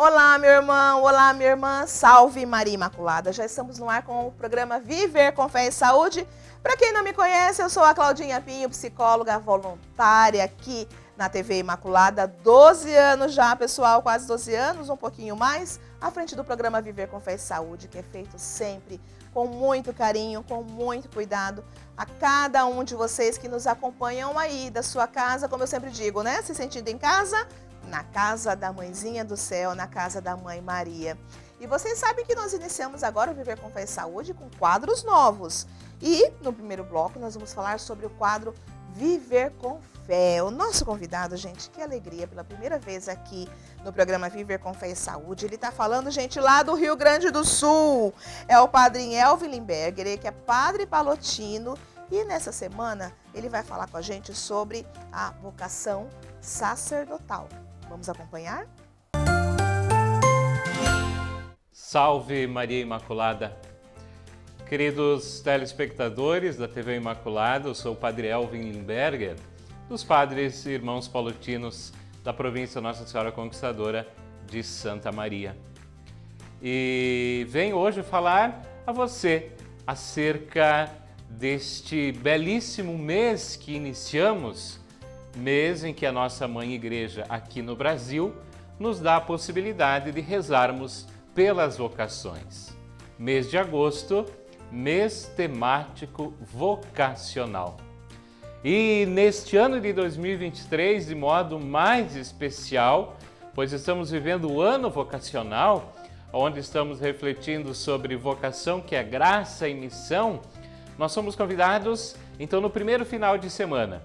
Olá, meu irmão, olá, minha irmã, salve Maria Imaculada. Já estamos no ar com o programa Viver com Fé e Saúde. Para quem não me conhece, eu sou a Claudinha Pinho, psicóloga voluntária aqui na TV Imaculada. 12 anos já, pessoal, quase 12 anos, um pouquinho mais, à frente do programa Viver com Fé e Saúde, que é feito sempre com muito carinho, com muito cuidado a cada um de vocês que nos acompanham aí da sua casa, como eu sempre digo, né? Se sentindo em casa, na casa da Mãezinha do Céu, na casa da Mãe Maria. E vocês sabem que nós iniciamos agora o Viver com Fé e Saúde com quadros novos. E no primeiro bloco nós vamos falar sobre o quadro Viver com Fé. O nosso convidado, gente, que alegria, pela primeira vez aqui no programa Viver com Fé e Saúde. Ele está falando, gente, lá do Rio Grande do Sul. É o padre Elvin Limberger, ele que é padre palotino. E nessa semana ele vai falar com a gente sobre a vocação sacerdotal. Vamos acompanhar? Salve Maria Imaculada! Queridos telespectadores da TV Imaculada, eu sou o Padre Elvin Limberger, dos Padres e Irmãos Paulutinos da província Nossa Senhora Conquistadora de Santa Maria. E venho hoje falar a você acerca deste belíssimo mês que iniciamos, mês em que a nossa Mãe Igreja aqui no Brasil nos dá a possibilidade de rezarmos pelas vocações. Mês de agosto, mês temático vocacional. E neste ano de 2023, de modo mais especial, pois estamos vivendo o ano vocacional, onde estamos refletindo sobre vocação, que é graça e missão, nós somos convidados, então, no primeiro final de semana,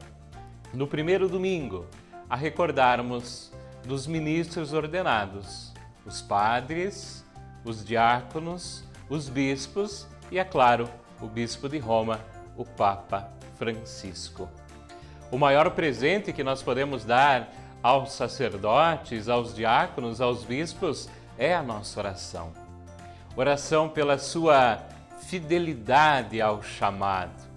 no primeiro domingo, a recordarmos dos ministros ordenados, os padres, os diáconos, os bispos e, é claro, o bispo de Roma, o Papa Francisco. O maior presente que nós podemos dar aos sacerdotes, aos diáconos, aos bispos, é a nossa oração. Oração pela sua fidelidade ao chamado.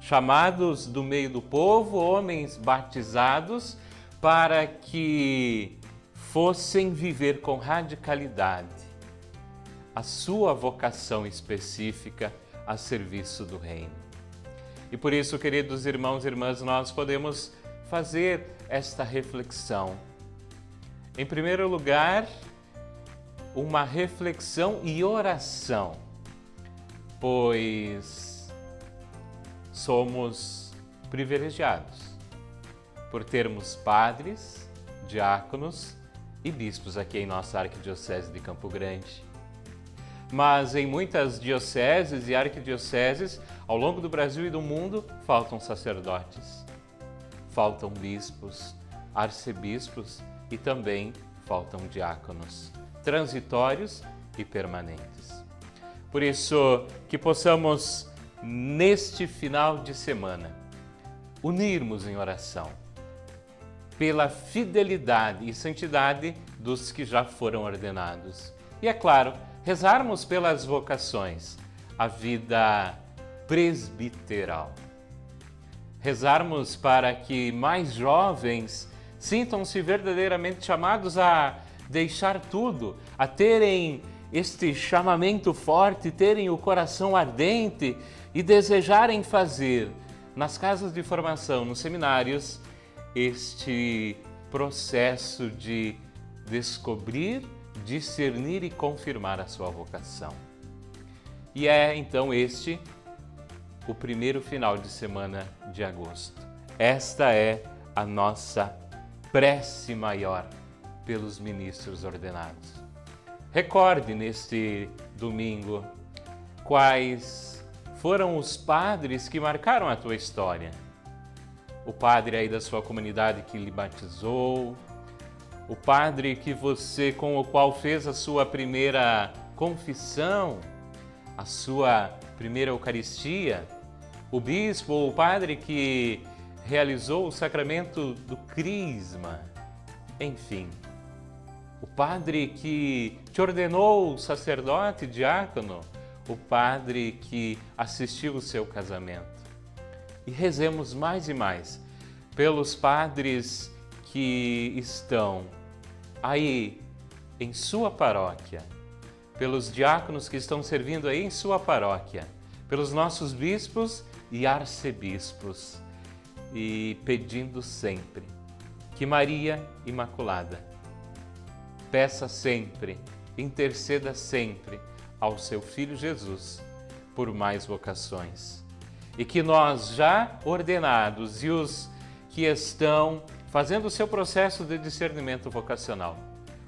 Chamados do meio do povo, homens batizados, para que fossem viver com radicalidade a sua vocação específica a serviço do Reino. E por isso, queridos irmãos e irmãs, nós podemos fazer esta reflexão. Em primeiro lugar, uma reflexão e oração, pois somos privilegiados por termos padres, diáconos e bispos aqui em nossa Arquidiocese de Campo Grande. Mas em muitas dioceses e arquidioceses, ao longo do Brasil e do mundo, faltam sacerdotes, faltam bispos, arcebispos e também faltam diáconos, transitórios e permanentes. Por isso, que possamos, neste final de semana, unirmos em oração pela fidelidade e santidade dos que já foram ordenados. E, é claro, rezarmos pelas vocações, a vida presbiteral. Rezarmos para que mais jovens sintam-se verdadeiramente chamados a deixar tudo, a terem este chamamento forte, terem o coração ardente e desejarem fazer nas casas de formação, nos seminários, este processo de descobrir, discernir e confirmar a sua vocação. E é então este o primeiro final de semana de agosto. Esta é a nossa prece maior pelos ministros ordenados. Recorde neste domingo quais foram os padres que marcaram a tua história. O padre aí da sua comunidade que lhe batizou, o padre com o qual fez a sua primeira confissão, a sua primeira Eucaristia, o bispo ou o padre que realizou o sacramento do crisma, enfim, o padre que te ordenou sacerdote, diácono, o padre que assistiu o seu casamento. E rezemos mais e mais pelos padres que estão aí em sua paróquia, pelos diáconos que estão servindo aí em sua paróquia, pelos nossos bispos e arcebispos, e pedindo sempre que Maria Imaculada peça sempre, interceda sempre ao seu Filho Jesus por mais vocações. E que nós já ordenados e os que estão fazendo o seu processo de discernimento vocacional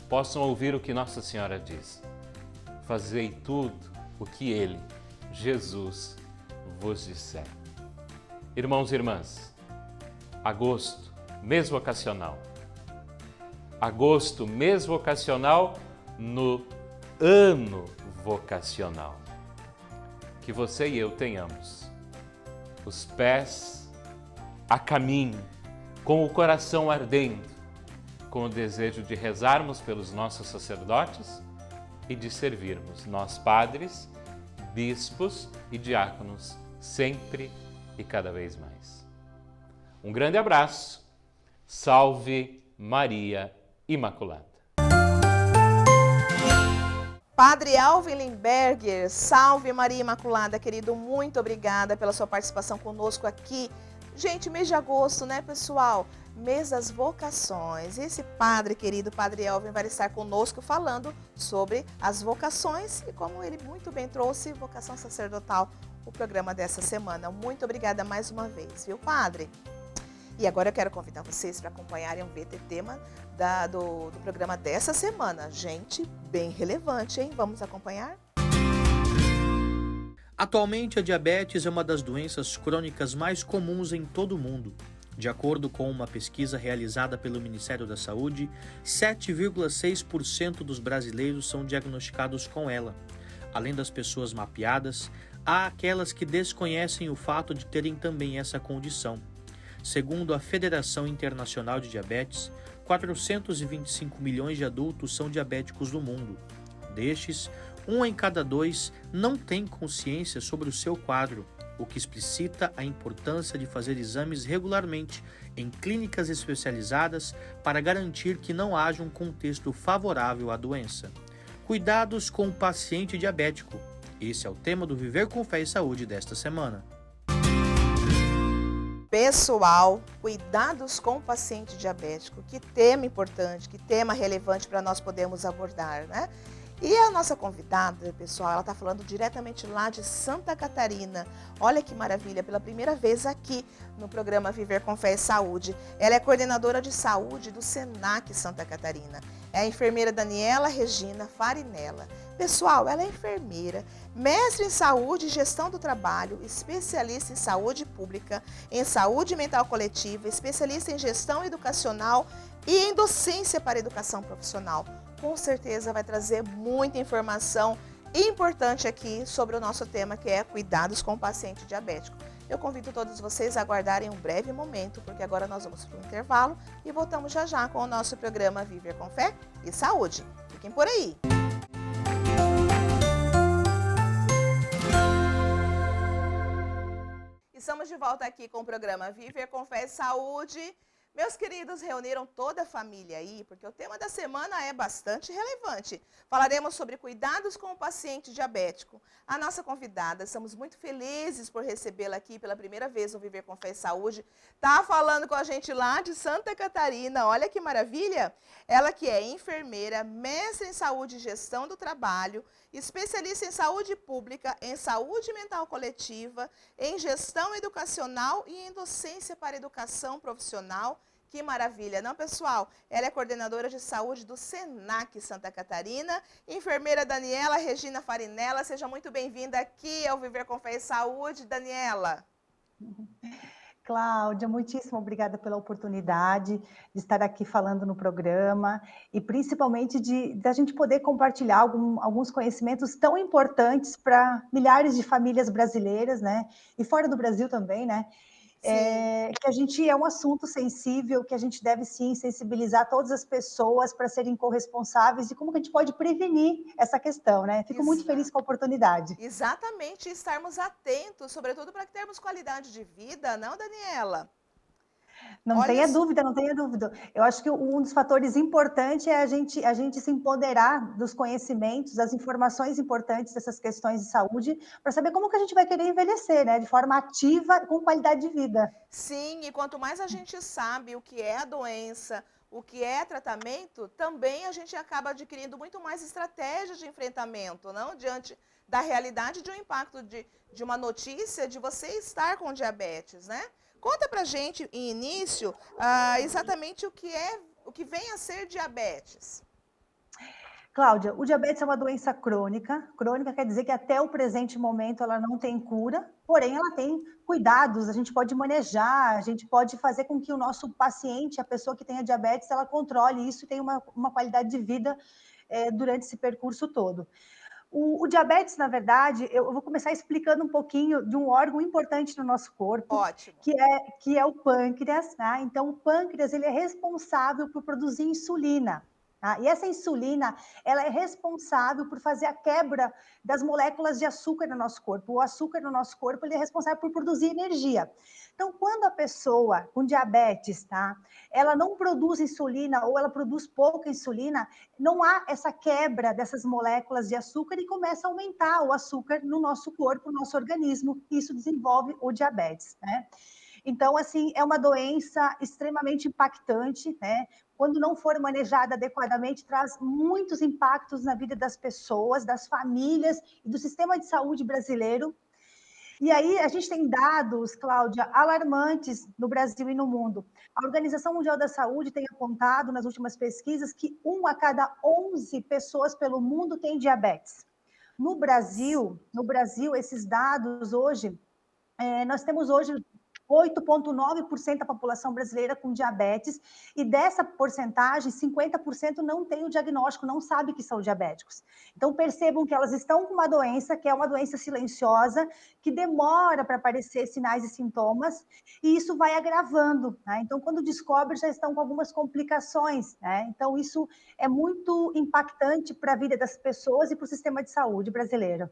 possam ouvir o que Nossa Senhora diz. Fazei tudo o que Ele, Jesus, vos disser. Irmãos e irmãs, agosto, mês vocacional. Agosto, mês vocacional no ano vocacional. Que você e eu tenhamos os pés a caminho, com o coração ardendo, com o desejo de rezarmos pelos nossos sacerdotes e de servirmos nós padres, bispos e diáconos sempre e cada vez mais. Um grande abraço. Salve Maria Imaculada. Padre Alvin Limberger, salve Maria Imaculada, querido, muito obrigada pela sua participação conosco aqui. Gente, mês de agosto, né, pessoal? Mês das vocações. Esse padre querido, Padre Alvin, vai estar conosco falando sobre as vocações e como ele muito bem trouxe vocação sacerdotal, o programa dessa semana. Muito obrigada mais uma vez, viu, padre? E agora eu quero convidar vocês para acompanharem o VT Tema do programa dessa semana. Gente, bem relevante, hein? Vamos acompanhar? Atualmente, a diabetes é uma das doenças crônicas mais comuns em todo o mundo. De acordo com uma pesquisa realizada pelo Ministério da Saúde, 7,6% dos brasileiros são diagnosticados com ela. Além das pessoas mapeadas, há aquelas que desconhecem o fato de terem também essa condição. Segundo a Federação Internacional de Diabetes, 425 milhões de adultos são diabéticos no mundo. Destes, 1 em cada 2 não tem consciência sobre o seu quadro, o que explicita a importância de fazer exames regularmente em clínicas especializadas para garantir que não haja um contexto favorável à doença. Cuidados com o paciente diabético. Esse é o tema do Viver com Fé e Saúde desta semana. Pessoal, cuidados com o paciente diabético. Que tema importante, que tema relevante para nós podermos abordar, né? E a nossa convidada, pessoal, ela está falando diretamente lá de Santa Catarina. Olha que maravilha, pela primeira vez aqui no programa Viver com Fé e Saúde. Ela é coordenadora de saúde do SENAC Santa Catarina. É a enfermeira Daniela Regina Farinella. Pessoal, ela é enfermeira, mestre em saúde e gestão do trabalho, especialista em saúde pública, em saúde mental coletiva, especialista em gestão educacional e em docência para educação profissional. Com certeza vai trazer muita informação importante aqui sobre o nosso tema, que é cuidados com o paciente diabético. Eu convido todos vocês a aguardarem um breve momento, porque agora nós vamos para o intervalo e voltamos já já com o nosso programa Viver com Fé e Saúde. Fiquem por aí! Estamos de volta aqui com o programa Viver com Fé e Saúde. Meus queridos, reuniram toda a família aí, porque o tema da semana é bastante relevante. Falaremos sobre cuidados com o paciente diabético. A nossa convidada, estamos muito felizes por recebê-la aqui pela primeira vez no Viver com Fé e Saúde. Está falando com a gente lá de Santa Catarina, olha que maravilha! Ela que é enfermeira, mestre em saúde e gestão do trabalho, especialista em saúde pública, em saúde mental coletiva, em gestão educacional e em docência para educação profissional. Que maravilha, não, pessoal? Ela é coordenadora de saúde do SENAC Santa Catarina, enfermeira Daniela Regina Farinella. Seja muito bem-vinda aqui ao Viver com Fé e Saúde, Daniela. Cláudia, muitíssimo obrigada pela oportunidade de estar aqui falando no programa e principalmente da gente poder compartilhar alguns conhecimentos tão importantes para milhares de famílias brasileiras, né? E fora do Brasil também, né? Que a gente é um assunto sensível, que a gente deve sim sensibilizar todas as pessoas para serem corresponsáveis e como que a gente pode prevenir essa questão, né? Fico muito feliz com a oportunidade. Exatamente, estarmos atentos, sobretudo para termos qualidade de vida, não, Daniela? Não Olha tenha só. dúvida, não tenha dúvida. Eu acho que um dos fatores importantes é a gente se empoderar dos conhecimentos, das informações importantes dessas questões de saúde, para saber como que a gente vai querer envelhecer, né? De forma ativa, com qualidade de vida. Sim, e quanto mais a gente sabe o que é a doença, o que é tratamento, também a gente acaba adquirindo muito mais estratégias de enfrentamento, não? Diante da realidade de um impacto de uma notícia de você estar com diabetes, né? Conta pra gente, em início, exatamente o que vem a ser diabetes. Cláudia, o diabetes é uma doença crônica. Crônica quer dizer que até o presente momento ela não tem cura, porém ela tem cuidados, a gente pode manejar, a gente pode fazer com que o nosso paciente, a pessoa que tenha diabetes, ela controle isso e tenha uma qualidade de vida durante esse percurso todo. O diabetes, na verdade, eu vou começar explicando um pouquinho de um órgão importante no nosso corpo, Ótimo. que é o pâncreas, tá? Então, o pâncreas, ele é responsável por produzir insulina, tá? E essa insulina, ela é responsável por fazer a quebra das moléculas de açúcar no nosso corpo. O açúcar no nosso corpo, ele é responsável por produzir energia. Então, quando a pessoa com diabetes, tá? Ela não produz insulina ou ela produz pouca insulina, não há essa quebra dessas moléculas de açúcar e começa a aumentar o açúcar no nosso corpo, no nosso organismo, e isso desenvolve o diabetes, né? Então, assim, é uma doença extremamente impactante, né? Quando não for manejada adequadamente, traz muitos impactos na vida das pessoas, das famílias e do sistema de saúde brasileiro. E aí a gente tem dados, Cláudia, alarmantes no Brasil e no mundo. A Organização Mundial da Saúde tem apontado nas últimas pesquisas que 1 a cada 11 pessoas pelo mundo tem diabetes. No Brasil, esses dados hoje, nós temos hoje 8,9% da população brasileira com diabetes, e dessa porcentagem, 50% não tem o diagnóstico, não sabe que são diabéticos. Então, percebam que elas estão com uma doença, que é uma doença silenciosa, que demora para aparecer sinais e sintomas, e isso vai agravando, né? Então, quando descobre, já estão com algumas complicações, né? Então, isso é muito impactante para a vida das pessoas e para o sistema de saúde brasileiro.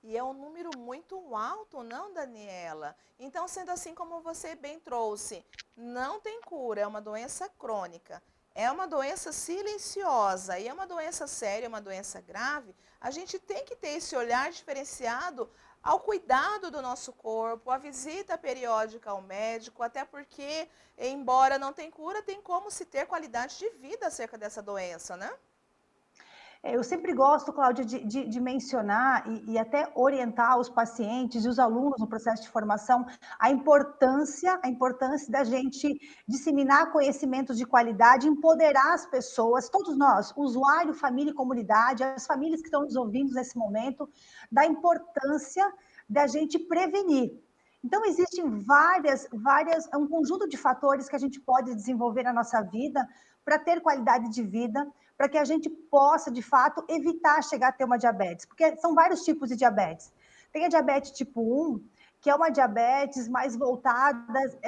E é um número muito alto, não, Daniela? Então, sendo assim como você bem trouxe, não tem cura, é uma doença crônica, é uma doença silenciosa e é uma doença séria, é uma doença grave. A gente tem que ter esse olhar diferenciado ao cuidado do nosso corpo, a visita periódica ao médico, até porque, embora não tenha cura, tem como se ter qualidade de vida acerca dessa doença, né? Eu sempre gosto, Cláudia, de mencionar e até orientar os pacientes e os alunos no processo de formação a importância da gente disseminar conhecimentos de qualidade, empoderar as pessoas, todos nós, usuário, família e comunidade, as famílias que estão nos ouvindo nesse momento, da importância da gente prevenir. Então, existem um conjunto de fatores que a gente pode desenvolver na nossa vida para ter qualidade de vida, para que a gente possa, de fato, evitar chegar a ter uma diabetes, porque são vários tipos de diabetes. Tem a diabetes tipo 1, que é uma diabetes mais voltada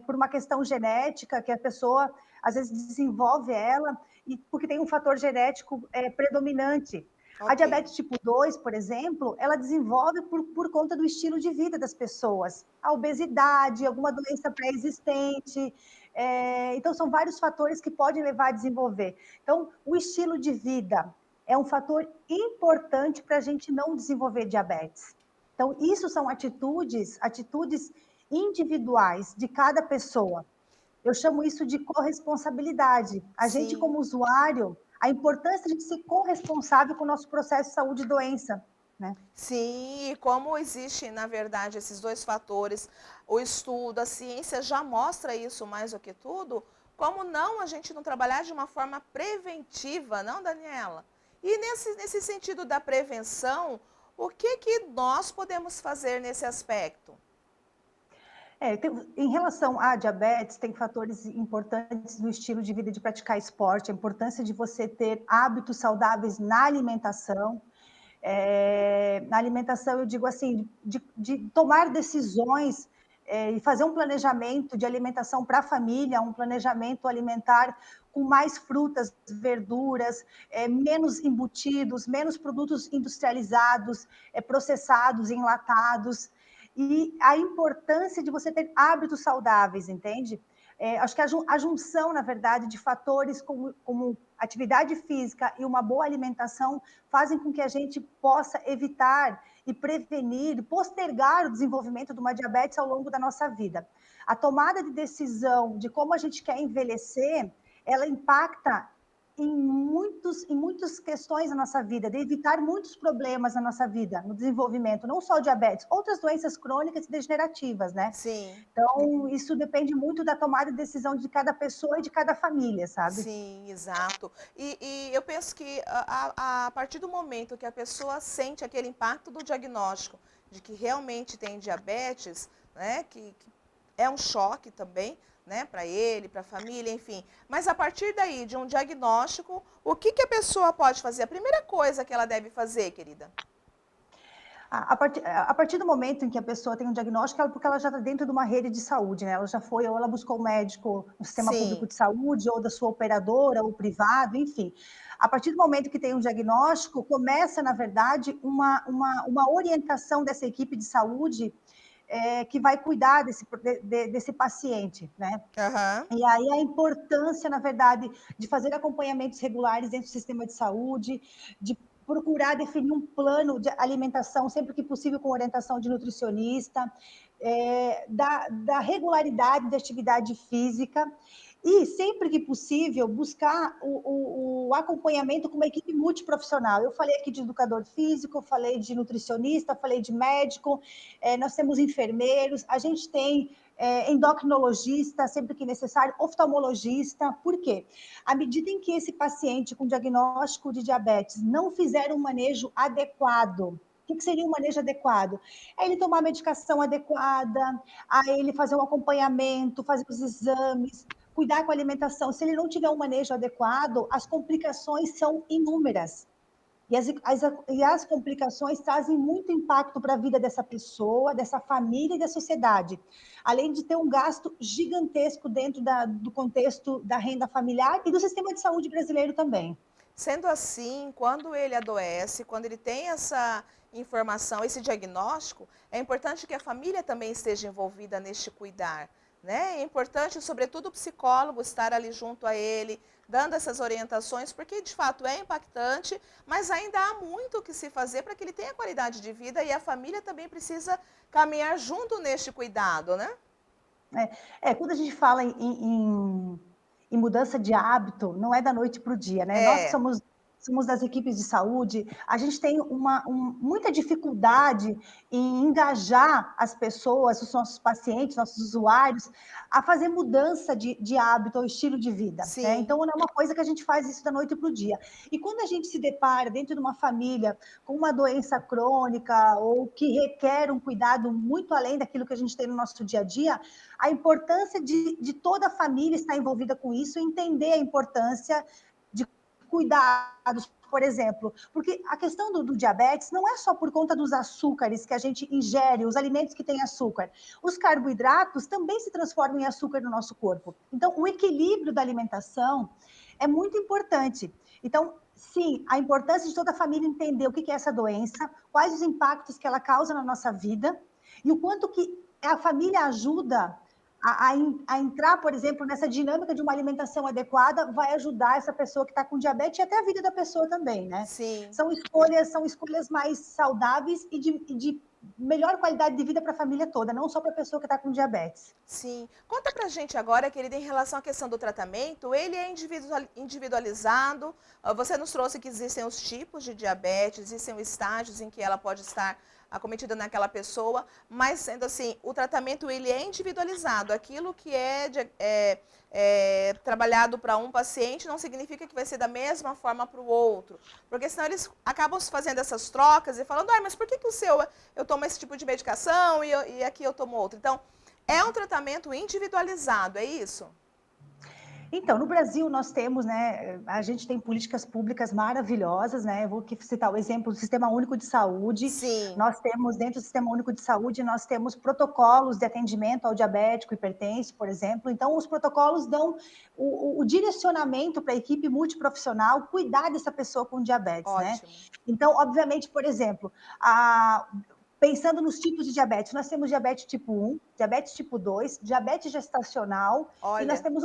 por uma questão genética, que a pessoa, às vezes, desenvolve ela, e porque tem um fator genético predominante. A Ok. diabetes tipo 2, por exemplo, ela desenvolve por conta do estilo de vida das pessoas. A obesidade, alguma doença pré-existente. Então, são vários fatores que podem levar a desenvolver. Então, o estilo de vida é um fator importante para a gente não desenvolver diabetes. Então, isso são atitudes individuais de cada pessoa. Eu chamo isso de corresponsabilidade. A gente, Sim. como usuário, a importância de a gente ser corresponsável com o nosso processo de saúde e doença, né? Sim, e como existe, na verdade, esses dois fatores, o estudo, a ciência já mostra isso mais do que tudo, como não a gente não trabalhar de uma forma preventiva, não, Daniela? E nesse sentido da prevenção, o que nós podemos fazer nesse aspecto? Em relação à diabetes, tem fatores importantes no estilo de vida de praticar esporte, a importância de você ter hábitos saudáveis na alimentação. Na alimentação, eu digo assim, de tomar decisões e fazer um planejamento de alimentação para a família, um planejamento alimentar com mais frutas, verduras, menos embutidos, menos produtos industrializados, processados, enlatados, e a importância de você ter hábitos saudáveis, entende? Acho que a junção, na verdade, de fatores como atividade física e uma boa alimentação fazem com que a gente possa evitar e prevenir, postergar o desenvolvimento de uma diabetes ao longo da nossa vida. A tomada de decisão de como a gente quer envelhecer, ela impacta em muitas questões da nossa vida, de evitar muitos problemas na nossa vida, no desenvolvimento, não só o diabetes, outras doenças crônicas e degenerativas, né? Sim. Então, isso depende muito da tomada de decisão de cada pessoa e de cada família, sabe? Sim, exato. E eu penso que a partir do momento que a pessoa sente aquele impacto do diagnóstico de que realmente tem diabetes, né, que é um choque também, né, para ele, para a família, enfim. Mas a partir daí, de um diagnóstico, o que a pessoa pode fazer? A primeira coisa que ela deve fazer, querida? A partir do momento em que a pessoa tem um diagnóstico, porque ela já está dentro de uma rede de saúde, né? Ela já foi, ou ela buscou um médico no sistema público Sim. de saúde, ou da sua operadora, ou privado, enfim. A partir do momento que tem um diagnóstico, começa, na verdade, uma orientação dessa equipe de saúde que vai cuidar desse paciente, né? Aham. E aí a importância, na verdade, de fazer acompanhamentos regulares dentro do sistema de saúde, de procurar definir um plano de alimentação, sempre que possível, com orientação de nutricionista, da regularidade da atividade física, e sempre que possível, buscar o acompanhamento com uma equipe multiprofissional. Eu falei aqui de educador físico, falei de nutricionista, falei de médico, nós temos enfermeiros, a gente tem endocrinologista, sempre que necessário, oftalmologista. Por quê? À medida em que esse paciente com diagnóstico de diabetes não fizer um manejo adequado, o que seria um manejo adequado? É ele tomar a medicação adequada, a ele fazer um acompanhamento, fazer os exames, cuidar com a alimentação. Se ele não tiver um manejo adequado, as complicações são inúmeras. E as complicações trazem muito impacto para a vida dessa pessoa, dessa família e da sociedade. Além de ter um gasto gigantesco dentro do contexto da renda familiar e do sistema de saúde brasileiro também. Sendo assim, quando ele adoece, quando ele tem essa informação, esse diagnóstico, é importante que a família também esteja envolvida neste cuidar, né? É importante, sobretudo, o psicólogo estar ali junto a ele, dando essas orientações, porque de fato é impactante, mas ainda há muito o que se fazer para que ele tenha qualidade de vida e a família também precisa caminhar junto neste cuidado, né? Quando a gente fala em mudança de hábito, não é da noite para o dia, né? Nós que É, somos das equipes de saúde, a gente tem muita dificuldade em engajar as pessoas, os nossos pacientes, nossos usuários, a fazer mudança de hábito ou estilo de vida, né? sim. Então, não é uma coisa que a gente faz isso da noite para o dia. E quando a gente se depara dentro de uma família com uma doença crônica ou que requer um cuidado muito além daquilo que a gente tem no nosso dia a dia, a importância de toda a família estar envolvida com isso, entender a importância de cuidados, por exemplo, porque a questão do diabetes não é só por conta dos açúcares que a gente ingere, os alimentos que têm açúcar. Os carboidratos também se transformam em açúcar no nosso corpo. Então, o equilíbrio da alimentação é muito importante. Então, sim, a importância de toda a família entender o que é essa doença, quais os impactos que ela causa na nossa vida e o quanto que a família ajuda a entrar, por exemplo, nessa dinâmica de uma alimentação adequada, vai ajudar essa pessoa que está com diabetes e até a vida da pessoa também, né? Sim. São escolhas mais saudáveis e de melhor qualidade de vida para a família toda, não só para a pessoa que está com diabetes. Sim. Conta pra gente agora, querida, em relação à questão do tratamento, ele é individualizado. Você nos trouxe que existem os tipos de diabetes, existem os estágios em que ela pode estar acometida naquela pessoa, mas sendo assim, o tratamento ele é individualizado. Aquilo que é trabalhado para um paciente não significa que vai ser da mesma forma para o outro, porque senão eles acabam fazendo essas trocas e falando, mas por que o seu eu tomo esse tipo de medicação e aqui eu tomo outro? Então, é um tratamento individualizado, é isso? Então, no Brasil, nós temos, né, a gente tem políticas públicas maravilhosas, né, eu vou aqui citar o exemplo do Sistema Único de Saúde. Sim. Nós temos, dentro do Sistema Único de Saúde, nós temos protocolos de atendimento ao diabético, hipertenso, por exemplo. Então, os protocolos dão o direcionamento para a equipe multiprofissional cuidar dessa pessoa com diabetes, né? Ótimo. Então, obviamente, por exemplo, Pensando nos tipos de diabetes, nós temos diabetes tipo 1, diabetes tipo 2, diabetes gestacional e nós Olha, temos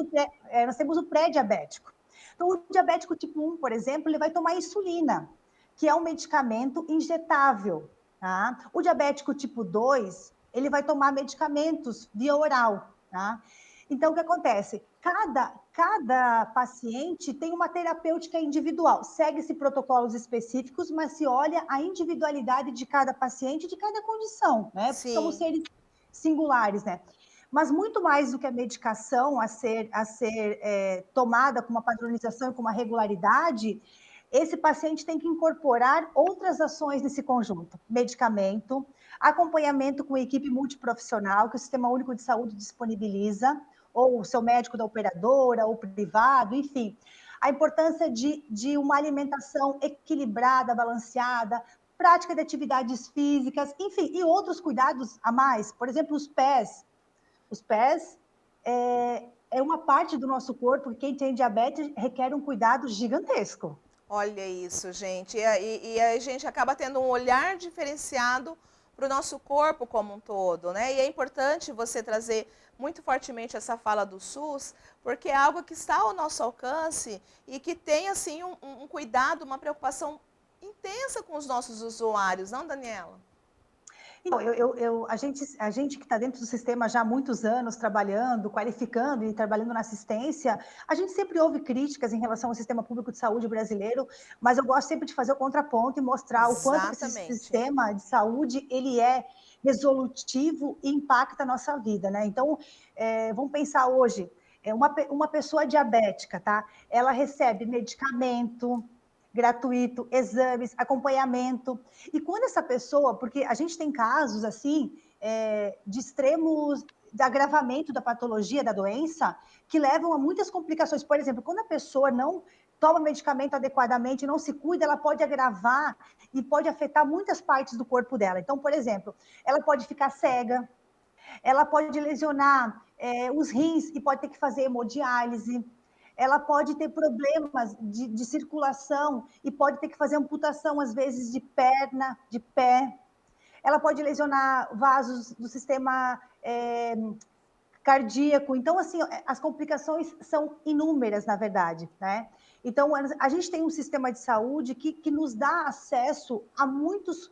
nós temos o pré-diabético. Então, o diabético tipo 1, por exemplo, ele vai tomar insulina, que é um medicamento injetável. Tá? O diabético tipo 2, ele vai tomar medicamentos via oral. Tá? Então, o que acontece? Cada paciente tem uma terapêutica individual. Segue-se protocolos específicos, mas se olha a individualidade de cada paciente, de cada condição, né? Porque somos sim. seres singulares, né? Mas muito mais do que a medicação a ser tomada com uma padronização e com uma regularidade, esse paciente tem que incorporar outras ações nesse conjunto. Medicamento, acompanhamento com equipe multiprofissional, que o Sistema Único de Saúde disponibiliza, ou o seu médico da operadora, ou privado, enfim. A importância de uma alimentação equilibrada, balanceada, prática de atividades físicas, enfim, e outros cuidados a mais. Por exemplo, os pés. Os pés é uma parte do nosso corpo que quem tem diabetes requer um cuidado gigantesco. Olha isso, gente. E a gente acaba tendo um olhar diferenciado para o nosso corpo como um todo, né? E é importante você trazer muito fortemente essa fala do SUS, porque é algo que está ao nosso alcance e que tem, assim, um cuidado, uma preocupação intensa com os nossos usuários, não, Daniela? Então, a gente que está dentro do sistema já há muitos anos, trabalhando, qualificando e trabalhando na assistência, a gente sempre ouve críticas em relação ao sistema público de saúde brasileiro, mas eu gosto sempre de fazer o contraponto e mostrar o quanto esse Exatamente. sistema de saúde ele é resolutivo e impacta a nossa vida, né? Então, vamos pensar hoje, uma pessoa diabética, tá? Ela recebe medicamento gratuito, exames, acompanhamento. E quando essa pessoa, porque a gente tem casos assim, de extremos de agravamento da patologia da doença, que levam a muitas complicações. Por exemplo, quando a pessoa não toma medicamento adequadamente, não se cuida, ela pode agravar e pode afetar muitas partes do corpo dela. Então, por exemplo, ela pode ficar cega, ela pode lesionar os rins e pode ter que fazer hemodiálise, ela pode ter problemas de circulação e pode ter que fazer amputação, às vezes, de perna, de pé. Ela pode lesionar vasos do sistema cardíaco. Então, assim, as complicações são inúmeras, na verdade, né? Então, a gente tem um sistema de saúde que nos dá acesso a muitos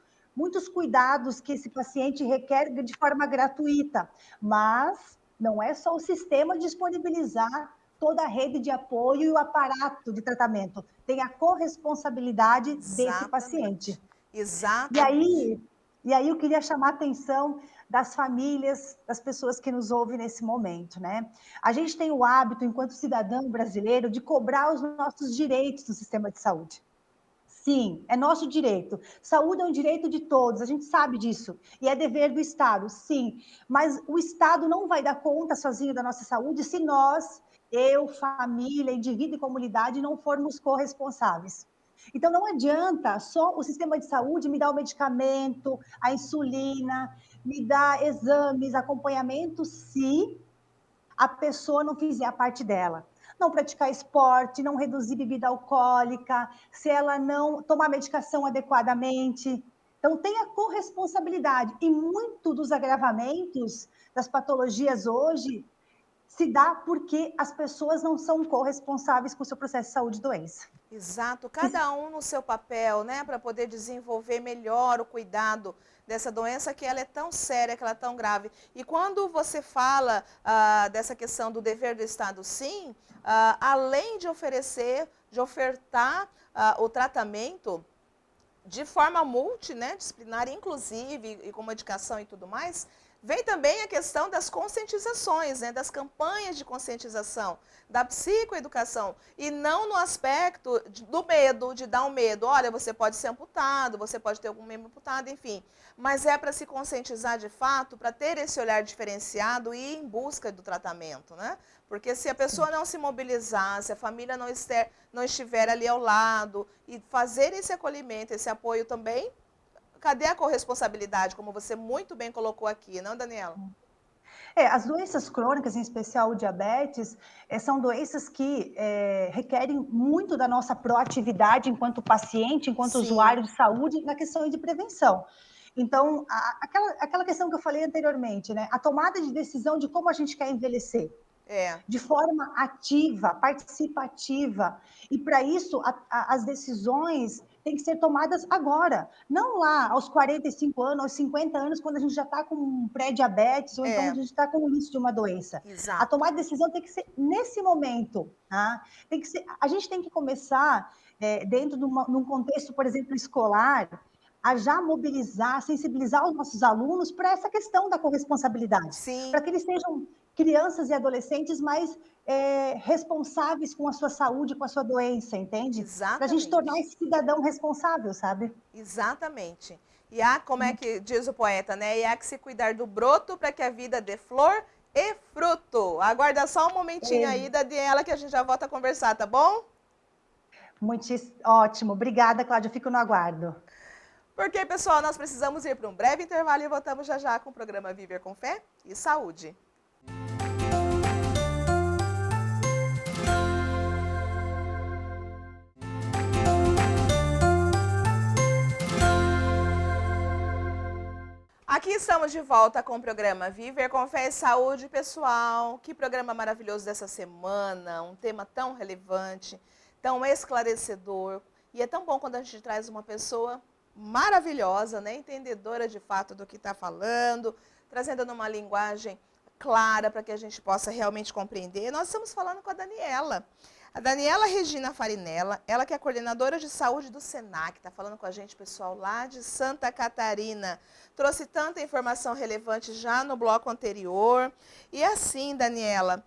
cuidados que esse paciente requer de forma gratuita, mas não é só o sistema disponibilizar toda a rede de apoio e o aparato de tratamento, tem a corresponsabilidade desse paciente. Exatamente. E aí eu queria chamar a atenção das famílias, das pessoas que nos ouvem nesse momento, né? A gente tem o hábito, enquanto cidadão brasileiro, de cobrar os nossos direitos do sistema de saúde. Sim, é nosso direito. Saúde é um direito de todos, a gente sabe disso. E é dever do Estado, sim. Mas o Estado não vai dar conta sozinho da nossa saúde se nós, eu, família, indivíduo e comunidade, não formos corresponsáveis. Então, não adianta só o sistema de saúde me dar o medicamento, a insulina, me dar exames, acompanhamento, se a pessoa não fizer a parte dela. Não praticar esporte, não reduzir bebida alcoólica, se ela não tomar medicação adequadamente. Então, tem a corresponsabilidade. E muito dos agravamentos das patologias hoje se dá porque as pessoas não são corresponsáveis com o seu processo de saúde e doença. Exato, cada um no seu papel, né, para poder desenvolver melhor o cuidado dessa doença que ela é tão séria, que ela é tão grave. E quando você fala dessa questão do dever do Estado, sim, além de ofertar o tratamento de forma multidisciplinar, inclusive, e com medicação e tudo mais, vem também a questão das conscientizações, né, das campanhas de conscientização, da psicoeducação, e não no aspecto do medo, de dar um medo. Olha, você pode ser amputado, você pode ter algum membro amputado, enfim. Mas é para se conscientizar de fato, para ter esse olhar diferenciado e ir em busca do tratamento, né? Porque se a pessoa não se mobilizar, se a família não estiver ali ao lado e fazer esse acolhimento, esse apoio também, cadê a corresponsabilidade, como você muito bem colocou aqui, não, Daniela? As doenças crônicas, em especial o diabetes, são doenças que requerem muito da nossa proatividade enquanto paciente, enquanto Sim. usuário de saúde, na questão de prevenção. Então, aquela questão que eu falei anteriormente, né? A tomada de decisão de como a gente quer envelhecer. De forma ativa, participativa. E, para isso, as decisões têm que ser tomadas agora. Não lá aos 45 anos, aos 50 anos, quando a gente já está com um pré-diabetes, ou então a gente está com o início de uma doença. Exato. A tomada de decisão tem que ser nesse momento. Tá? A gente tem que começar, dentro de num contexto, por exemplo, escolar, a já mobilizar, sensibilizar os nossos alunos para essa questão da corresponsabilidade. Para que eles sejam crianças e adolescentes mais responsáveis com a sua saúde, com a sua doença, entende? Para a gente tornar esse cidadão responsável, sabe? Exatamente. E há, como é que diz o poeta, né? E há que se cuidar do broto para que a vida dê flor e fruto. Aguarda só um momentinho aí, Daniela, que a gente já volta a conversar, tá bom? Ótimo. Obrigada, Cláudia. Eu fico no aguardo. Porque, pessoal, nós precisamos ir para um breve intervalo e voltamos já já com o programa Viver com Fé e Saúde. Aqui estamos de volta com o programa Viver com Fé e Saúde, pessoal. Que programa maravilhoso dessa semana, um tema tão relevante, tão esclarecedor. E é tão bom quando a gente traz uma pessoa maravilhosa, né, entendedora de fato do que está falando, trazendo numa linguagem clara para que a gente possa realmente compreender. Nós estamos falando com a Daniela. A Daniela Regina Farinella, ela que é coordenadora de saúde do SENAC, está falando com a gente, pessoal, lá de Santa Catarina. Trouxe tanta informação relevante já no bloco anterior. E assim, Daniela,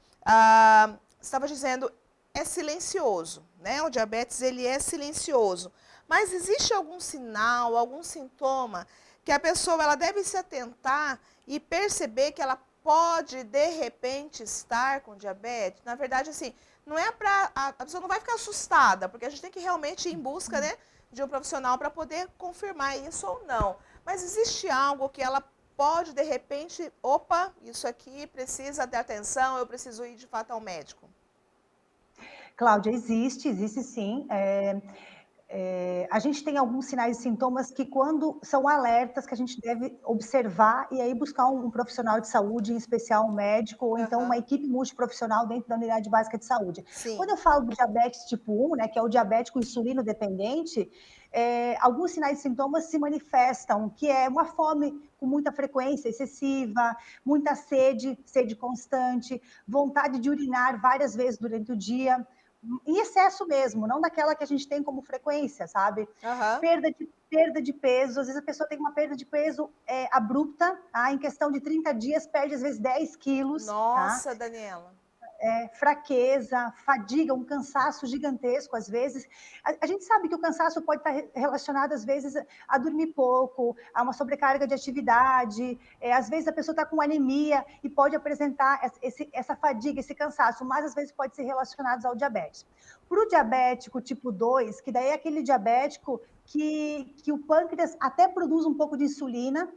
estava dizendo, é silencioso, né? O diabetes, ele é silencioso. Mas existe algum sinal, algum sintoma que a pessoa ela deve se atentar e perceber que ela pode, de repente, estar com diabetes? Na verdade, assim, não é para a pessoa não vai ficar assustada, porque a gente tem que realmente ir em busca, né, de um profissional para poder confirmar isso ou não. Mas existe algo que ela pode, de repente, opa, isso aqui precisa de atenção, eu preciso ir de fato ao médico? Cláudia, existe sim. A gente tem alguns sinais e sintomas que, quando são alertas, que a gente deve observar e aí buscar um profissional de saúde, em especial um médico, ou então uma equipe multiprofissional dentro da unidade básica de saúde. Sim. Quando eu falo do diabetes tipo 1, né, que é o diabético insulino dependente, alguns sinais e sintomas se manifestam, que é uma fome com muita frequência excessiva, muita sede constante, constante, vontade de urinar várias vezes durante o dia, em excesso mesmo, não daquela que a gente tem como frequência, sabe? Perda de peso, às vezes a pessoa tem uma perda de peso abrupta, tá? Em questão de 30 dias, perde às vezes 10 quilos. Nossa, tá? Daniela. Fraqueza, fadiga, um cansaço gigantesco, às vezes. A gente sabe que o cansaço pode estar relacionado, às vezes, a dormir pouco, a uma sobrecarga de atividade, às vezes a pessoa está com anemia e pode apresentar essa fadiga, esse cansaço, mas às vezes pode ser relacionado ao diabetes. Para o diabético tipo 2, que daí é aquele diabético que o pâncreas até produz um pouco de insulina,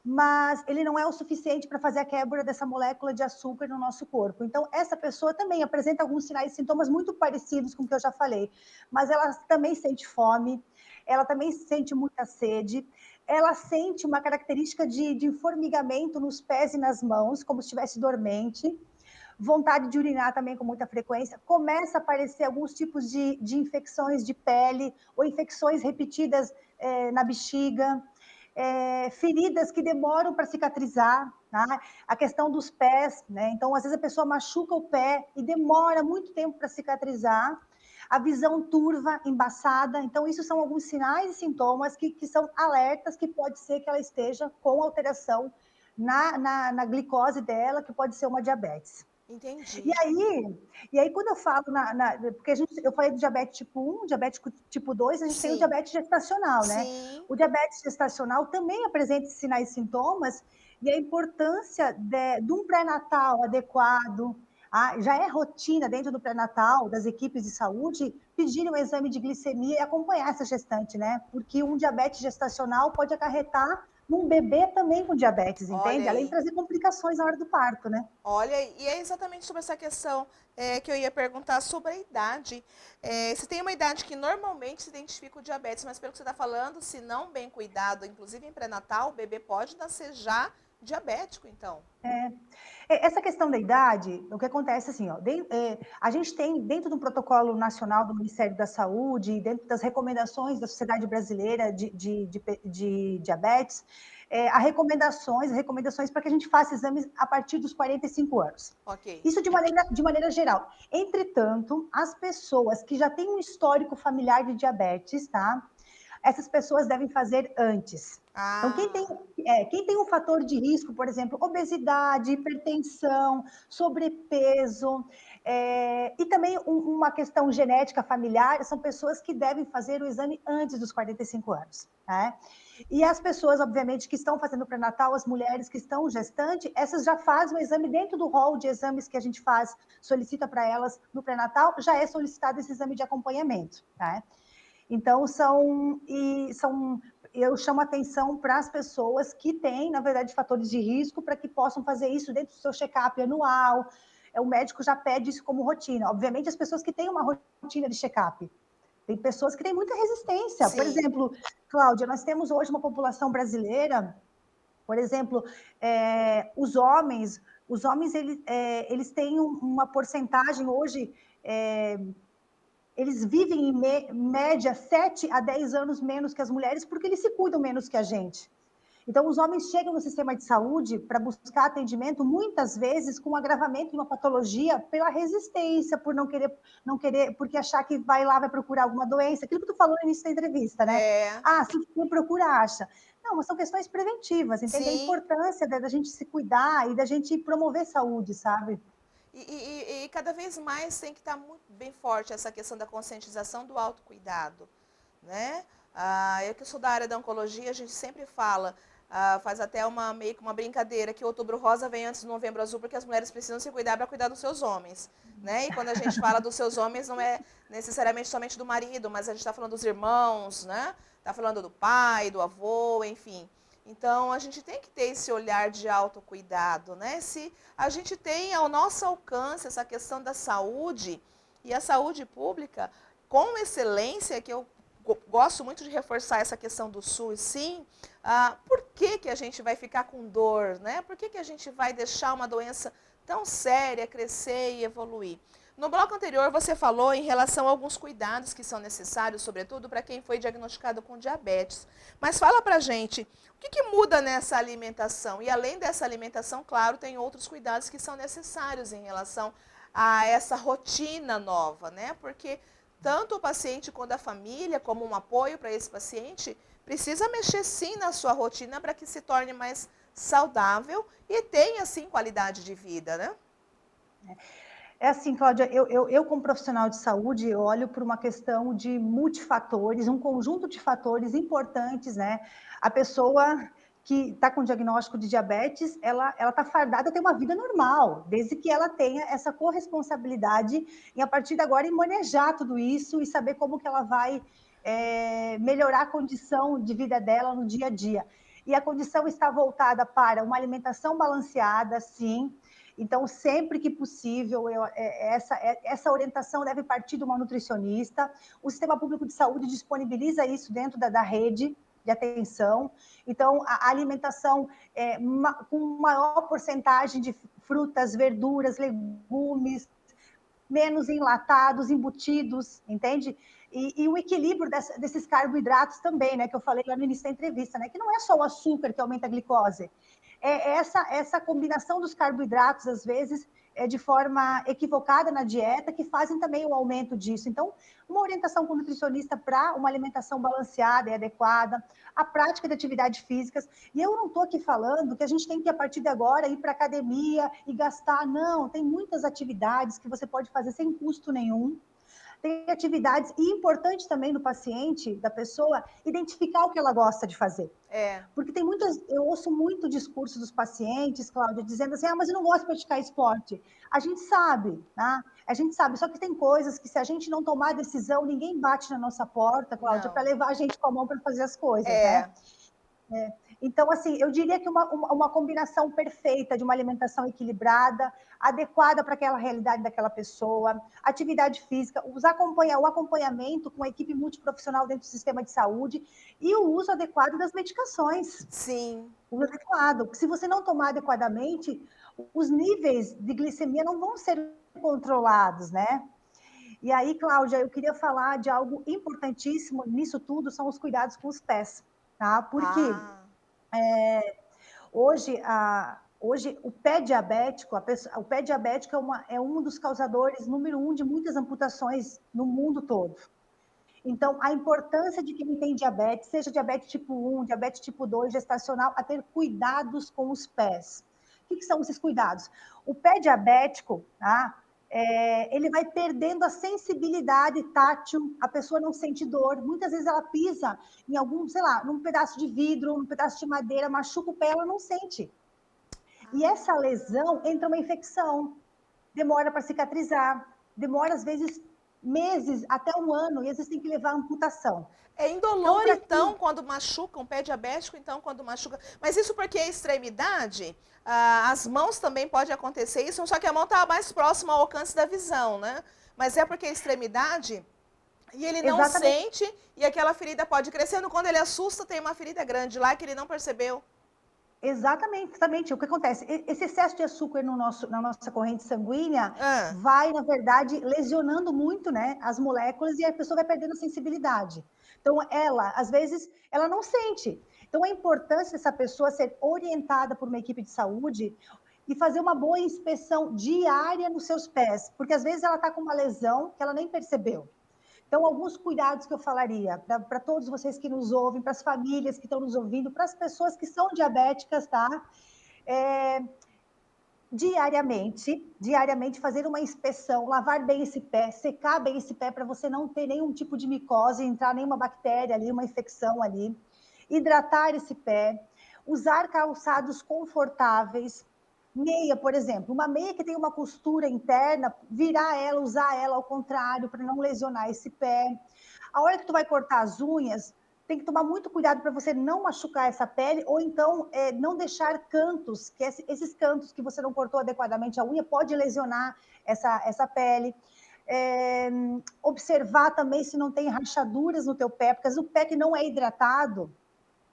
mas ele não é o suficiente para fazer a quebra dessa molécula de açúcar no nosso corpo. Então, essa pessoa também apresenta alguns sinais e sintomas muito parecidos com o que eu já falei, mas ela também sente fome, ela também sente muita sede, ela sente uma característica de formigamento nos pés e nas mãos, como se estivesse dormente, vontade de urinar também com muita frequência, começa a aparecer alguns tipos de infecções de pele, ou infecções repetidas na bexiga, feridas que demoram para cicatrizar, tá? A questão dos pés, né? Então, às vezes a pessoa machuca o pé e demora muito tempo para cicatrizar, a visão turva, embaçada. Então, isso são alguns sinais e sintomas que são alertas que pode ser que ela esteja com alteração na glicose dela, que pode ser uma diabetes. Entendi. E aí quando eu falo, porque eu falei do diabetes tipo 1, diabetes tipo 2, a gente tem o diabetes gestacional, né? Sim. O diabetes gestacional também apresenta sinais e sintomas, e a importância de um pré-natal adequado, já é rotina dentro do pré-natal, das equipes de saúde, pedirem um exame de glicemia e acompanhar essa gestante, né? Porque um diabetes gestacional pode acarretar num bebê também com diabetes, Olha entende? Além aí. de trazer complicações na hora do parto, né? Olha, e é exatamente sobre essa questão que eu ia perguntar sobre a idade. Se tem uma idade que normalmente se identifica o diabetes, mas pelo que você está falando, se não bem cuidado, inclusive em pré-natal, o bebê pode nascer já diabético, então. Essa questão da idade, o que acontece assim, ó, a gente tem dentro do protocolo nacional do Ministério da Saúde, dentro das recomendações da Sociedade Brasileira de Diabetes, recomendações para que a gente faça exames a partir dos 45 anos. Ok. Isso de maneira geral. Entretanto, as pessoas que já têm um histórico familiar de diabetes, tá? Essas pessoas devem fazer antes. Então, quem tem um fator de risco, por exemplo, obesidade, hipertensão, sobrepeso, e também uma questão genética familiar, são pessoas que devem fazer o exame antes dos 45 anos. Né? E as pessoas, obviamente, que estão fazendo pré-natal, as mulheres que estão gestantes, essas já fazem o exame dentro do rol de exames que a gente faz, solicita para elas no pré-natal, já é solicitado esse exame de acompanhamento. Tá? Então, eu chamo atenção para as pessoas que têm, na verdade, fatores de risco para que possam fazer isso dentro do seu check-up anual. O médico já pede isso como rotina. Obviamente, as pessoas que têm uma rotina de check-up. Tem pessoas que têm muita resistência. Sim. Por exemplo, Cláudia, nós temos hoje uma população brasileira, por exemplo, os homens eles têm uma porcentagem hoje... eles vivem em média 7 a 10 anos menos que as mulheres porque eles se cuidam menos que a gente. Então, os homens chegam no sistema de saúde para buscar atendimento, muitas vezes com um agravamento de uma patologia pela resistência, por não querer, porque achar que vai lá, vai procurar alguma doença. Aquilo que tu falou no início da entrevista, né? Se não procura, acha. Não, mas são questões preventivas, entende? Sim. A importância da gente se cuidar e da gente promover saúde, sabe? E cada vez mais tem que estar muito bem forte essa questão da conscientização do autocuidado, né? Eu que sou da área da oncologia, a gente sempre fala, faz até meio que uma brincadeira, que o Outubro Rosa vem antes do Novembro Azul, porque as mulheres precisam se cuidar para cuidar dos seus homens, né? E quando a gente fala dos seus homens, não é necessariamente somente do marido, mas a gente está falando dos irmãos, né? Está falando do pai, do avô, enfim. Então, a gente tem que ter esse olhar de autocuidado, né? Se a gente tem ao nosso alcance essa questão da saúde e a saúde pública com excelência, que eu gosto muito de reforçar essa questão do SUS, sim, por que a gente vai ficar com dor, né? Por que a gente vai deixar uma doença tão séria crescer e evoluir? No bloco anterior, você falou em relação a alguns cuidados que são necessários, sobretudo para quem foi diagnosticado com diabetes. Mas fala para a gente, o que muda nessa alimentação? E além dessa alimentação, claro, tem outros cuidados que são necessários em relação a essa rotina nova, né? Porque tanto o paciente quanto a família, como um apoio para esse paciente, precisa mexer sim na sua rotina para que se torne mais saudável e tenha, sim, qualidade de vida, né? É assim, Cláudia, eu como profissional de saúde, eu olho por uma questão de multifatores, um conjunto de fatores importantes, né? A pessoa que está com diagnóstico de diabetes, ela está fardada a ter uma vida normal, desde que ela tenha essa corresponsabilidade e, a partir de agora, em manejar tudo isso e saber como que ela vai melhorar a condição de vida dela no dia a dia. E a condição está voltada para uma alimentação balanceada, sim. Então, sempre que possível, essa orientação deve partir de uma nutricionista. O Sistema Público de Saúde disponibiliza isso dentro da rede de atenção. Então, a alimentação com maior porcentagem de frutas, verduras, legumes, menos enlatados, embutidos, entende? E o equilíbrio desses carboidratos também, né? Que eu falei lá no início da entrevista, né? Que não é só o açúcar que aumenta a glicose. Essa combinação dos carboidratos, às vezes, de forma equivocada na dieta, que fazem também o aumento disso. Então, uma orientação com o nutricionista para uma alimentação balanceada e adequada, a prática de atividades físicas. E eu não estou aqui falando que a gente tem que, a partir de agora, ir para a academia e gastar. Não, tem muitas atividades que você pode fazer sem custo nenhum. Tem atividades, e importante também no paciente, da pessoa, identificar o que ela gosta de fazer. Porque eu ouço muito discurso dos pacientes, Cláudia, dizendo assim, mas eu não gosto de praticar esporte. A gente sabe, né? A gente sabe, só que tem coisas que se a gente não tomar decisão, ninguém bate na nossa porta, Cláudia, para levar a gente com a mão para fazer as coisas, né? Então, assim, eu diria que uma combinação perfeita de uma alimentação equilibrada, adequada para aquela realidade daquela pessoa, atividade física, o acompanhamento com a equipe multiprofissional dentro do sistema de saúde e o uso adequado das medicações. Sim. O uso adequado. Porque se você não tomar adequadamente, os níveis de glicemia não vão ser controlados, né? E aí, Cláudia, eu queria falar de algo importantíssimo nisso tudo, são os cuidados com os pés, tá? Porque hoje o pé diabético, o pé diabético é um dos causadores número 1 de muitas amputações no mundo todo. Então, a importância de quem tem diabetes, seja diabetes tipo 1, diabetes tipo 2, gestacional, a ter cuidados com os pés. O que são esses cuidados? O pé diabético, tá? Ele vai perdendo a sensibilidade tátil, a pessoa não sente dor. Muitas vezes ela pisa em algum, sei lá, num pedaço de vidro, num pedaço de madeira, machuca o pé, ela não sente. E essa lesão entra uma infecção, demora para cicatrizar, demora às vezes meses, até um ano, e às vezes tem que levar a amputação. É indolor, então, quando machuca, um pé diabético, então, quando machuca. Mas isso porque é extremidade? As mãos também pode acontecer isso, só que a mão está mais próxima ao alcance da visão, né? Mas é porque é extremidade e ele não Exatamente. sente e aquela ferida pode ir crescendo. Quando ele assusta, tem uma ferida grande lá que ele não percebeu. Exatamente. O que acontece? Esse excesso de açúcar na nossa corrente sanguínea vai, na verdade, lesionando muito, né, as moléculas e a pessoa vai perdendo a sensibilidade. Então, às vezes, ela não sente. Então, a importância dessa pessoa ser orientada por uma equipe de saúde e fazer uma boa inspeção diária nos seus pés, porque às vezes ela está com uma lesão que ela nem percebeu. Então, alguns cuidados que eu falaria para todos vocês que nos ouvem, para as famílias que estão nos ouvindo, para as pessoas que são diabéticas, tá? Diariamente fazer uma inspeção, lavar bem esse pé, secar bem esse pé para você não ter nenhum tipo de micose, entrar nenhuma bactéria ali, uma infecção ali. Hidratar esse pé, usar calçados confortáveis. Meia, por exemplo, uma meia que tem uma costura interna, virar ela, usar ela ao contrário, para não lesionar esse pé. A hora que tu vai cortar as unhas, tem que tomar muito cuidado para você não machucar essa pele, ou então não deixar cantos, que esses cantos que você não cortou adequadamente a unha, pode lesionar essa pele. Observar também se não tem rachaduras no teu pé, porque o pé que não é hidratado,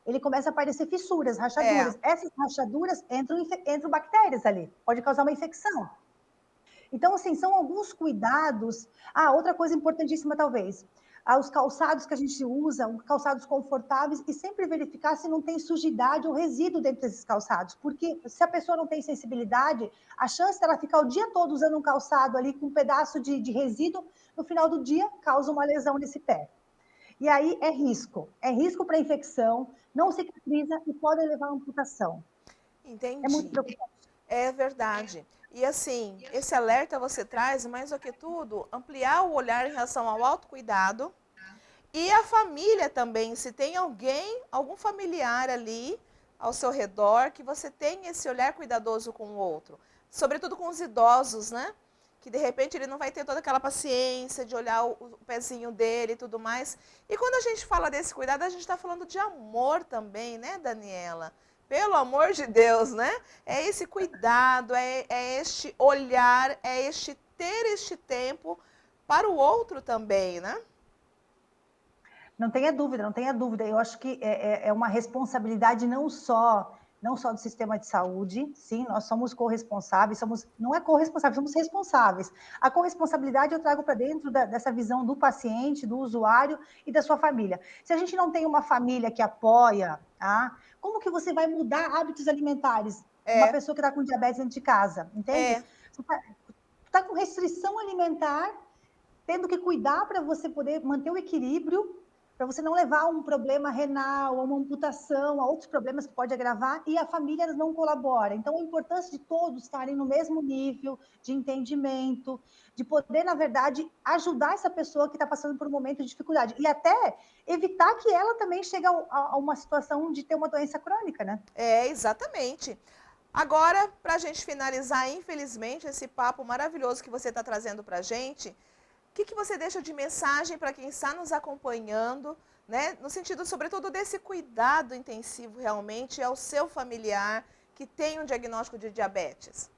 ele começa a aparecer fissuras, rachaduras. Essas rachaduras entram bactérias ali, pode causar uma infecção. Então, assim, são alguns cuidados. Outra coisa importantíssima, talvez, os calçados que a gente usa, calçados confortáveis, e sempre verificar se não tem sujidade ou resíduo dentro desses calçados, porque se a pessoa não tem sensibilidade, a chance dela ficar o dia todo usando um calçado ali com um pedaço de resíduo, no final do dia, causa uma lesão nesse pé. E aí é risco para infecção, não cicatriza e pode levar a amputação. Entendi. É muito preocupante. É verdade. E assim, esse alerta você traz, mais do que tudo, ampliar o olhar em relação ao autocuidado e a família também. Se tem algum familiar ali ao seu redor, que você tenha esse olhar cuidadoso com o outro. Sobretudo com os idosos, né? Que de repente ele não vai ter toda aquela paciência de olhar o pezinho dele e tudo mais. E quando a gente fala desse cuidado, a gente está falando de amor também, né, Daniela? Pelo amor de Deus, né? É esse cuidado, é este olhar, é ter este tempo para o outro também, né? Não tenha dúvida. Eu acho que é uma responsabilidade não só do sistema de saúde, sim, nós somos corresponsáveis, não é corresponsáveis, somos responsáveis. A corresponsabilidade eu trago para dentro dessa visão do paciente, do usuário e da sua família. Se a gente não tem uma família que apoia, como que você vai mudar hábitos alimentares? Uma pessoa que está com diabetes dentro de casa, entende? Você está com restrição alimentar, tendo que cuidar para você poder manter o equilíbrio, para você não levar a um problema renal, a uma amputação, a outros problemas que pode agravar, e a família não colabora. Então, a importância de todos estarem no mesmo nível de entendimento, de poder, na verdade, ajudar essa pessoa que está passando por um momento de dificuldade. E até evitar que ela também chegue a uma situação de ter uma doença crônica, né? Exatamente. Agora, para a gente finalizar, infelizmente, esse papo maravilhoso que você está trazendo para a gente, o que você deixa de mensagem para quem está nos acompanhando né? No sentido, sobretudo, desse cuidado intensivo realmente ao seu familiar que tem um diagnóstico de diabetes?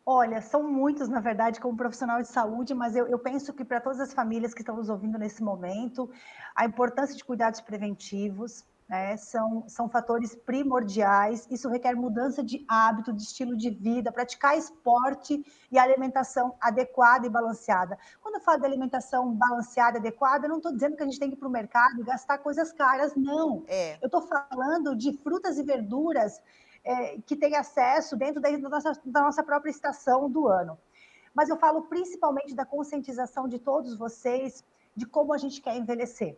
Olha, são muitos, na verdade, como profissional de saúde, mas eu penso que para todas as famílias que estão nos ouvindo nesse momento, a importância de cuidados preventivos, né, são fatores primordiais. Isso requer mudança de hábito, de estilo de vida, praticar esporte e alimentação adequada e balanceada. Quando eu falo de alimentação balanceada e adequada, eu não estou dizendo que a gente tem que ir para o mercado e gastar coisas caras, não. É. Eu estou falando de frutas e verduras que tem acesso dentro da nossa própria estação do ano. Mas eu falo principalmente da conscientização de todos vocês de como a gente quer envelhecer.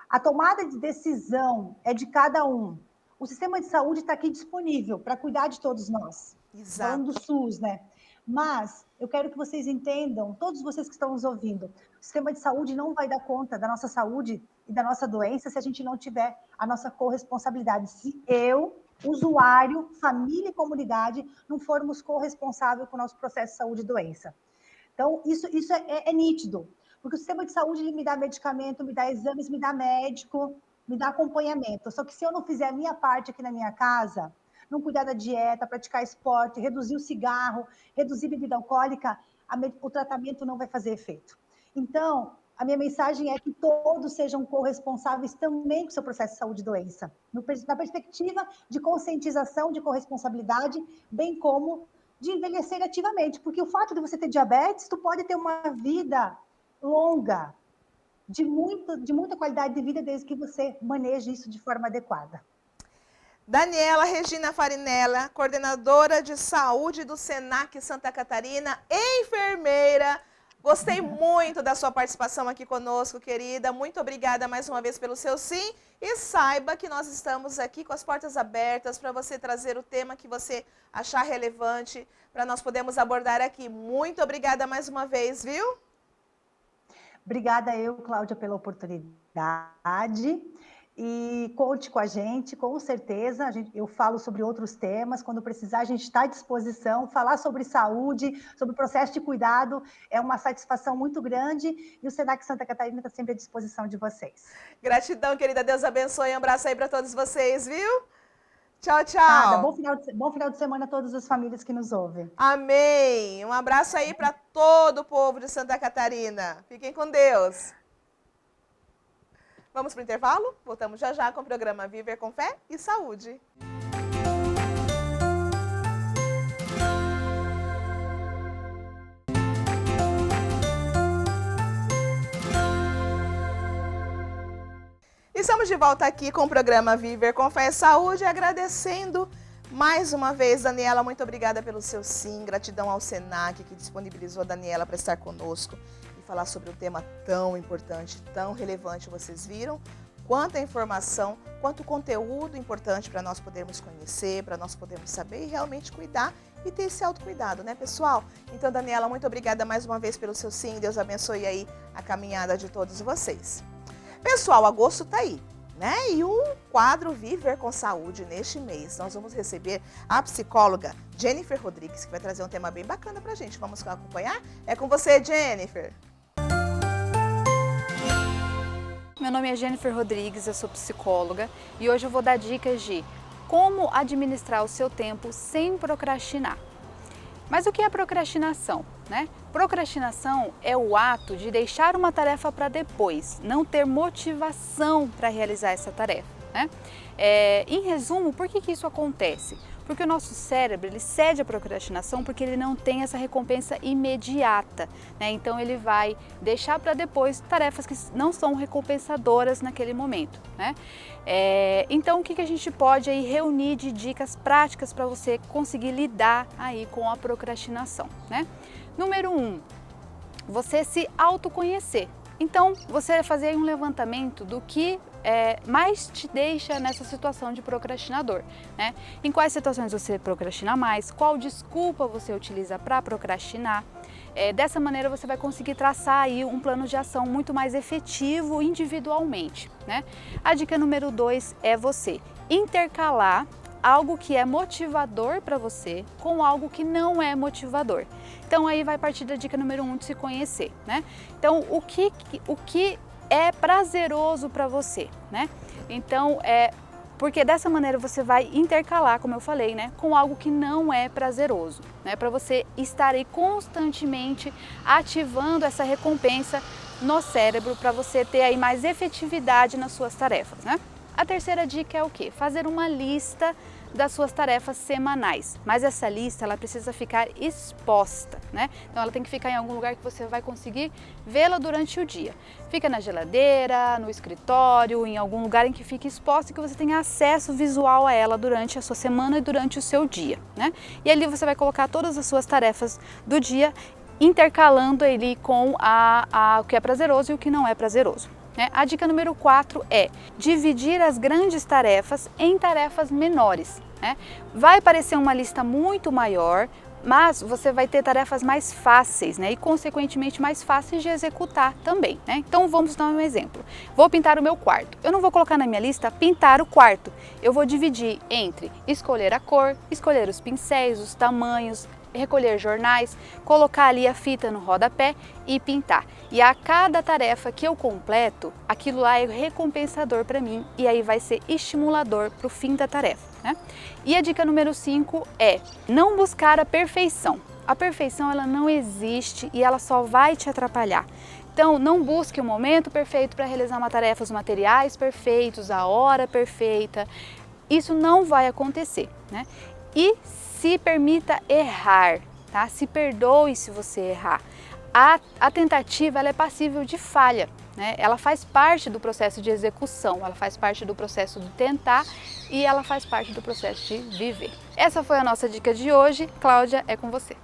A tomada de decisão é de cada um. O sistema de saúde está aqui disponível para cuidar de todos nós. Exato. Falando do SUS, né? Mas eu quero que vocês entendam, todos vocês que estão nos ouvindo, o sistema de saúde não vai dar conta da nossa saúde e da nossa doença se a gente não tiver a nossa corresponsabilidade. Se eu, usuário, família e comunidade, não formos corresponsáveis com o nosso processo de saúde e doença. Então, isso é nítido, porque o sistema de saúde ele me dá medicamento, me dá exames, me dá médico, me dá acompanhamento. Só que se eu não fizer a minha parte aqui na minha casa, não cuidar da dieta, praticar esporte, reduzir o cigarro, reduzir a bebida alcoólica, o tratamento não vai fazer efeito. Então, a minha mensagem é que todos sejam corresponsáveis também com o seu processo de saúde e doença, na perspectiva de conscientização, de corresponsabilidade, bem como de envelhecer ativamente, porque o fato de você ter diabetes, tu pode ter uma vida longa, de muita qualidade de vida, desde que você maneje isso de forma adequada. Daniela Regina Farinella, coordenadora de saúde do SENAC Santa Catarina, enfermeira. Gostei muito da sua participação aqui conosco, querida. Muito obrigada mais uma vez pelo seu sim. E saiba que nós estamos aqui com as portas abertas para você trazer o tema que você achar relevante, para nós podermos abordar aqui. Muito obrigada mais uma vez, viu? Obrigada eu, Cláudia, pela oportunidade. E conte com a gente, com certeza. Eu falo sobre outros temas. Quando precisar, a gente está à disposição. Falar sobre saúde, sobre o processo de cuidado, é uma satisfação muito grande. E o SENAC Santa Catarina está sempre à disposição de vocês. Gratidão, querida. Deus abençoe. Um abraço aí para todos vocês, viu? Tchau, tchau. Nada, bom final de semana a todas as famílias que nos ouvem. Amém. Um abraço aí para todo o povo de Santa Catarina. Fiquem com Deus. Vamos para o intervalo? Voltamos já já com o programa Viver com Fé e Saúde. Estamos de volta aqui com o programa Viver com Fé e Saúde, agradecendo mais uma vez, Daniela, muito obrigada pelo seu sim, gratidão ao SENAC que disponibilizou a Daniela para estar conosco e falar sobre um tema tão importante, tão relevante, vocês viram? Quanta informação, quanto conteúdo importante para nós podermos conhecer, para nós podermos saber e realmente cuidar e ter esse autocuidado, né, pessoal? Então, Daniela, muito obrigada mais uma vez pelo seu sim, Deus abençoe aí a caminhada de todos vocês. Pessoal, agosto tá aí, né? E o quadro Viver com Saúde neste mês, nós vamos receber a psicóloga Jennifer Rodrigues, que vai trazer um tema bem bacana pra gente. Vamos acompanhar? É com você, Jennifer. Meu nome é Jennifer Rodrigues, eu sou psicóloga e hoje eu vou dar dicas de como administrar o seu tempo sem procrastinar. Mas o que é procrastinação, né? Procrastinação é o ato de deixar uma tarefa para depois, não ter motivação para realizar essa tarefa, né? Em resumo, por que isso acontece? Porque o nosso cérebro ele cede à procrastinação porque ele não tem essa recompensa imediata, né? Então ele vai deixar para depois tarefas que não são recompensadoras naquele momento, né? Então o que a gente pode aí reunir de dicas práticas para você conseguir lidar aí com a procrastinação, né? Número 1, você se autoconhecer. Então você vai fazer um levantamento do que mais te deixa nessa situação de procrastinador, né? Em quais situações você procrastina mais, qual desculpa você utiliza para procrastinar. Dessa maneira você vai conseguir traçar aí um plano de ação muito mais efetivo individualmente, né? A dica número 2 é você intercalar algo que é motivador para você com algo que não é motivador. Então aí vai partir da dica número 1 de se conhecer, né? Então o que é prazeroso para você, né? Então, porque dessa maneira você vai intercalar, como eu falei, né, com algo que não é prazeroso, né, para você estar aí constantemente ativando essa recompensa no cérebro para você ter aí mais efetividade nas suas tarefas, né? A terceira dica é o quê? Fazer uma lista das suas tarefas semanais, mas essa lista ela precisa ficar exposta, né? Então ela tem que ficar em algum lugar que você vai conseguir vê-la durante o dia. Fica na geladeira, no escritório, em algum lugar em que fique exposta e que você tenha acesso visual a ela durante a sua semana e durante o seu dia, né? E ali você vai colocar todas as suas tarefas do dia, intercalando ali com o que é prazeroso e o que não é prazeroso. A dica número 4 é dividir as grandes tarefas em tarefas menores. Vai parecer uma lista muito maior, mas você vai ter tarefas mais fáceis, né? E consequentemente mais fáceis de executar também, né? Então vamos dar um exemplo. Vou pintar o meu quarto. Eu não vou colocar na minha lista pintar o quarto. Eu vou dividir entre escolher a cor, escolher os pincéis, os tamanhos, recolher jornais, colocar ali a fita no rodapé e pintar. E a cada tarefa que eu completo, aquilo lá é recompensador para mim e aí vai ser estimulador para o fim da tarefa, né? E a dica número 5 é não buscar a perfeição. A perfeição ela não existe e ela só vai te atrapalhar. Então não busque o momento perfeito para realizar uma tarefa, os materiais perfeitos, a hora perfeita. Isso não vai acontecer, né? E se permita errar, tá? Se perdoe se você errar. A tentativa ela é passível de falha, né? Ela faz parte do processo de execução, ela faz parte do processo de tentar e ela faz parte do processo de viver. Essa foi a nossa dica de hoje. Cláudia, é com você.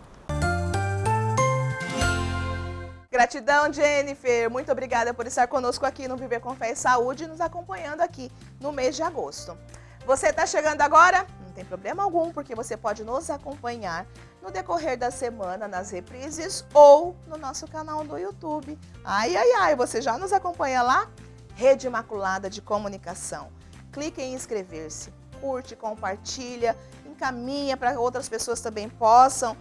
Gratidão, Jennifer. Muito obrigada por estar conosco aqui no Viver com Fé e Saúde e nos acompanhando aqui no mês de agosto. Você está chegando agora? Não tem problema algum, porque você pode nos acompanhar no decorrer da semana nas reprises ou no nosso canal do YouTube. Você já nos acompanha lá? Rede Imaculada de Comunicação. Clique em inscrever-se, curte, compartilha, encaminha para que outras pessoas também possam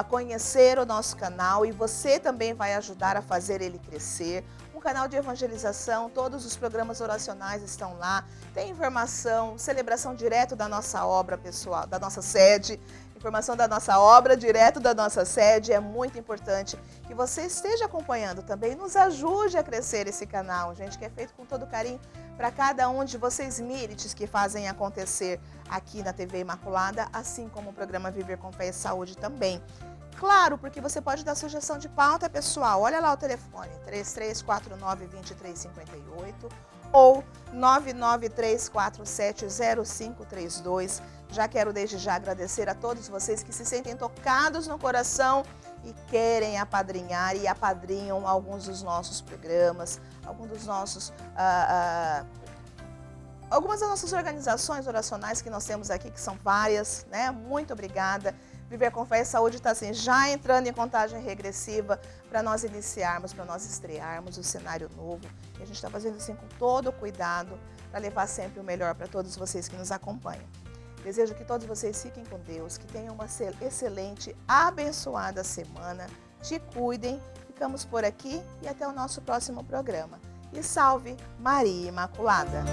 conhecer o nosso canal e você também vai ajudar a fazer ele crescer. Um canal de evangelização, todos os programas oracionais estão lá, tem informação, celebração direto da nossa obra pessoal, da nossa sede, informação da nossa obra direto da nossa sede. É muito importante que você esteja acompanhando também, nos ajude a crescer esse canal, gente, que é feito com todo carinho para cada um de vocês milites que fazem acontecer aqui na TV Imaculada, assim como o programa Viver com Fé e Saúde também. Claro, porque você pode dar sugestão de pauta, pessoal. Olha lá o telefone, 3349-2358 ou 993470532. Já quero desde já agradecer a todos vocês que se sentem tocados no coração e querem apadrinhar e apadrinham alguns dos nossos programas, alguns dos nossos... algumas das nossas organizações oracionais que nós temos aqui, que são várias, né? Muito obrigada. Viver com Fé e Saúde está assim, já entrando em contagem regressiva para nós iniciarmos, para nós estrearmos o cenário novo. E a gente está fazendo assim com todo o cuidado para levar sempre o melhor para todos vocês que nos acompanham. Desejo que todos vocês fiquem com Deus, que tenham uma excelente, abençoada semana. Te cuidem, ficamos por aqui e até o nosso próximo programa. E salve Maria Imaculada!